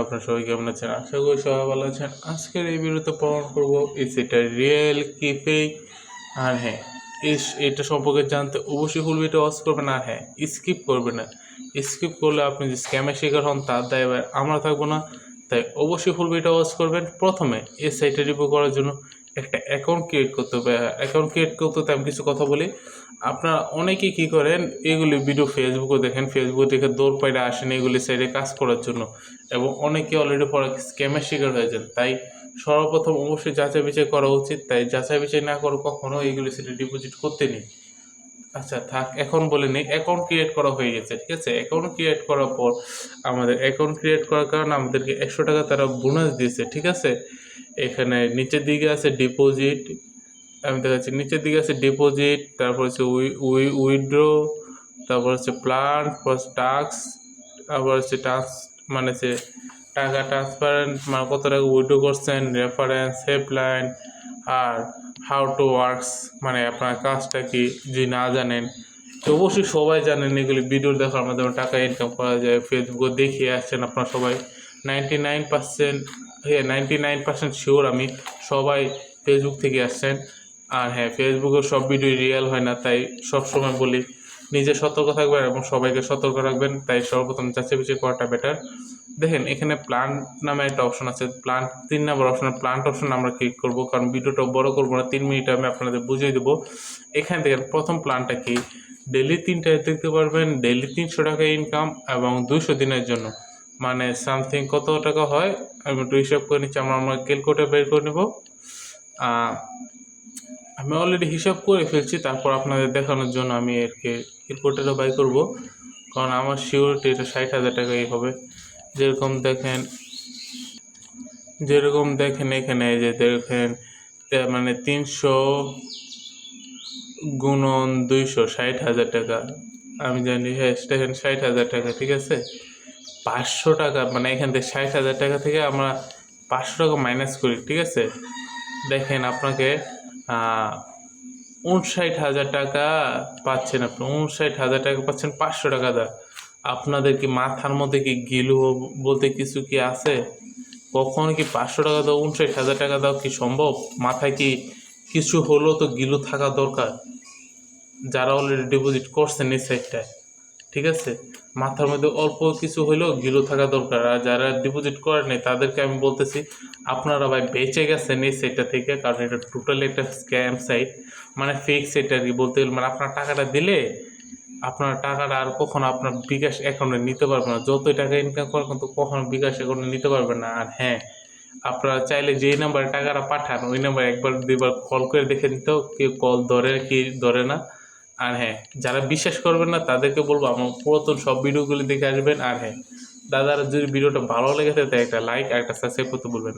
আপনার সবাই কেমন আছেন? আশা করি সবাই ভালো আছেন। আজকের এই ভিডিওতে প্রমাণ করবো এটা রিয়েল কি ফেক। আর হ্যাঁ, এটা সম্পর্কে জানতে অবশ্যই ফুল ভিডিও ওয়াচ করবেন। আর হ্যাঁ, স্কিপ করবেন না। স্কিপ করলে আপনি যে স্ক্যামের শিকার হন তার দায় আমরা থাকবো না। তাই অবশ্যই ফুল ভিডিও ওয়াচ করবেন। প্রথমে এই সাইটে রিভিউ করার জন্য একটা অ্যাকাউন্ট ক্রিয়েট করতে হবে। অ্যাকাউন্ট ক্রিয়েট করতে আমি কিছু কথা বলি। আপনারা অনেকেই কী করেন, এগুলি ভিডিও ফেসবুকে দেখেন, ফেসবুক দেখে দৌড় পাইরে আসেন এগুলি সাইডে কাজ করার জন্য, এবং অনেকে অলরেডি পরে স্ক্যামের শিকার হয়ে যান। তাই সর্বপ্রথম অবশ্যই যাচাই বাছাই করা উচিত। তাই যাচাই বাছাই না করে কখনো এইগুলি সাইডে ডিপোজিট করতে নেই। আচ্ছা থাক, এখন বলে নেই। অ্যাকাউন্ট ক্রিয়েট করা হয়ে গেছে, ঠিক আছে? অ্যাকাউন্ট ক্রিয়েট করার পর আমাদের অ্যাকাউন্ট ক্রিয়েট করার কারণে আমাদেরকে 100 টাকা তারা বোনাস দিয়েছে, ঠিক আছে? এখানে নিচের দিকে আছে ডিপোজিট, আমি দেখাচ্ছি। নিচের দিকে আছে ডিপোজিট, তারপর হচ্ছে উইথড্র, তারপর হচ্ছে প্ল্যান, টাস্ক, তারপর হচ্ছে টাস্ক মানে হচ্ছে টাকা ট্রান্সপারেন্ট, মানে কত টাকা উইথড্র করছেন, রেফারেন্স, হেল্পলাইন, আর হাউ টু ওয়ার্কস, মানে আপনার কাজটা কি যদি না জানেন। তো অবশ্যই সবাই জানেন এগুলি ভিডিও দেখার মাধ্যমে টাকা ইনকাম করা যায়। ফেসবুকে দেখিয়ে আসছেন আপনারা সবাই। 99% 99% শিওর আমি সবাই ফেসবুক থেকে আসছেন। আর হ্যাঁ, ফেসবুকের সব ভিডিও রিয়েল হয় না, তাই সবসময় বলি নিজে সতর্ক থাকবেন এবং সবাইকে সতর্ক রাখবেন। তাই সর্বপ্রথম যাচাই বাছাই করাটা বেটার। দেখেন এখানে প্লান্ট নামে একটা অপশন আছে, প্লান্ট 3 নম্বর অপশন, প্লান্ট অপশন আমরা ক্লিক করবো, কারণ ভিডিওটা বড় করবো না, 3 মিনিটে আমি আপনাদের বুঝিয়ে দেবো। এখানে দেখেন প্রথম প্ল্যানটা কি, ডেলি 3টায় দেখতে পারবেন, ডেলি 300 টাকা ইনকাম এবং 200 দিনের জন্য, মানে সামথিং কত টাকা হয় আমি একটু হিসাব করে নিচ্ছি। আমরা ক্যালকুলেটর বের করে নেব। আমি অলরেডি হিসাব করে ফেলছি, তারপর আপনাদের দেখানোর জন্য আমি এরকে ক্যালকুলেটরও বাই করব, কারণ আমার শিওরিটি এটা 60,000 টাকাই হবে। যেরকম দেখেন এখানে যে দেখেন, মানে 300 গুণন 200, 60,000 টাকা। আমি জানি, হ্যাঁ দেখেন 60,000 টাকা, ঠিক আছে? 500 টাকা, মানে এখান থেকে 60,000 টাকা থেকে আমরা 500 টাকা মাইনাস করি, ঠিক আছে? দেখেন আপনাকে 59,000 টাকা পাচ্ছেন। আপনি 59,000 টাকা পাচ্ছেন 500 টাকা দা। আপনাদের কি মাথার মধ্যে কি গিলু বলতে কিছু কি আছে? কখনো কি 500 টাকা দাও, 59,000 টাকা দাও কি সম্ভব? মাথায় কি কিছু হলো তো গিলু থাকা দরকার, যারা অলরেডি ডিপোজিট করছেন এই সাইটটায়, ঠিক আছে? মাথার মধ্যে অল্প কিছু হইলেও গিলো থাকা দরকার। আর যারা ডিপোজিট করেন নাই তাদেরকে আমি বলতেছি, আপনারা ভাই বেঁচে গেছেন এই সাইটটা থেকে, কারণ এটা টোটালি একটা স্ক্যাম সাইট, মানে ফেক সাইট আর কি বলতে গেলে। মানে আপনার টাকাটা দিলে আপনার টাকাটা আর কখনো আপনার বিকাশ অ্যাকাউন্টে নিতে পারবেন না। যতই টাকা ইনকাম করেন কিন্তু কখনো বিকাশ অ্যাকাউন্টে নিতে পারবেন না। আর হ্যাঁ, আপনারা চাইলে যেই নাম্বারে টাকাটা পাঠান ওই নাম্বারে একবার দুইবার কল করে দেখে নিতেও কেউ কল ধরে কি ধরে না। আর হ্যাঁ, যারা বিশ্বাস করবেন না তাদেরকে বলবো আমার পুরাতন সব ভিডিওগুলি দেখে আসবেন। আর হ্যাঁ, দাদারা যদি ভিডিওটা ভালো লেগে থাকে তাই একটা লাইক আর একটা সাবস্ক্রাইব করতে বলবেন।